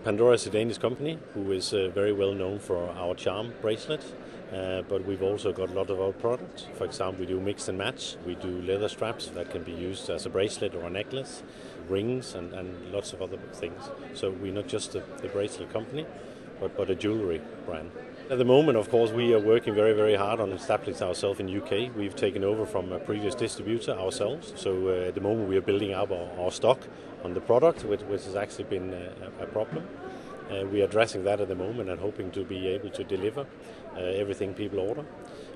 Pandora is a Danish company who is very well known for our charm bracelet, but we've also got a lot of our products. For example, we do mix and match. We do leather straps that can be used as a bracelet or a necklace, rings and lots of other things. So we're not just the bracelet company, but a jewelry brand. At the moment, of course, we are working very, very hard on establishing ourselves in UK. We've taken over from a previous distributor ourselves. So at the moment, we are building up our stock on the product, which has actually been a problem. We are addressing that at the moment and hoping to be able to deliver everything people order.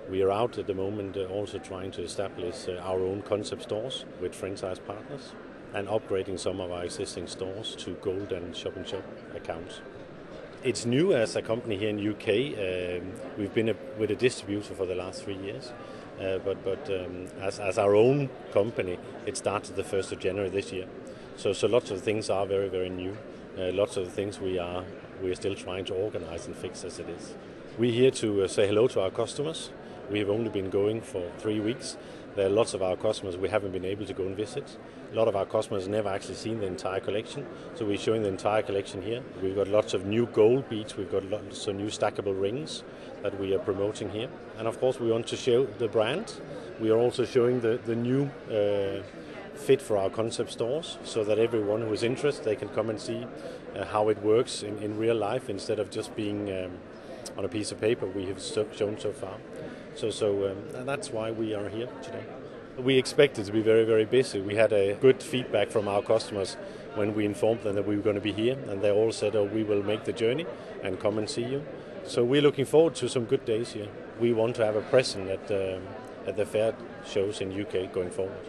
We are out at the moment also trying to establish our own concept stores with franchise partners and upgrading some of our existing stores to gold and shop-in-shop accounts. It's new as a company here in UK. We've been with a distributor for the last 3 years, but as our own company, it started the 1st of January this year. So lots of things are very, very new. Lots of things we are still trying to organize and fix as it is. We're here to say hello to our customers. We have only been going for 3 weeks. There are lots of our customers we haven't been able to go and visit. A lot of our customers never actually seen the entire collection, so we're showing the entire collection here. We've got lots of new gold beads, we've got lots of new stackable rings that we are promoting here. And of course we want to show the brand. We are also showing the new fit for our concept stores, so that everyone who is interested, they can come and see how it works in real life instead of just being on a piece of paper we have shown so far. So that's why we are here today. We expected to be very, very busy. We had a good feedback from our customers when we informed them that we were going to be here, and they all said, "Oh, we will make the journey and come and see you." So we're looking forward to some good days here. We want to have a presence at the fair shows in UK going forward.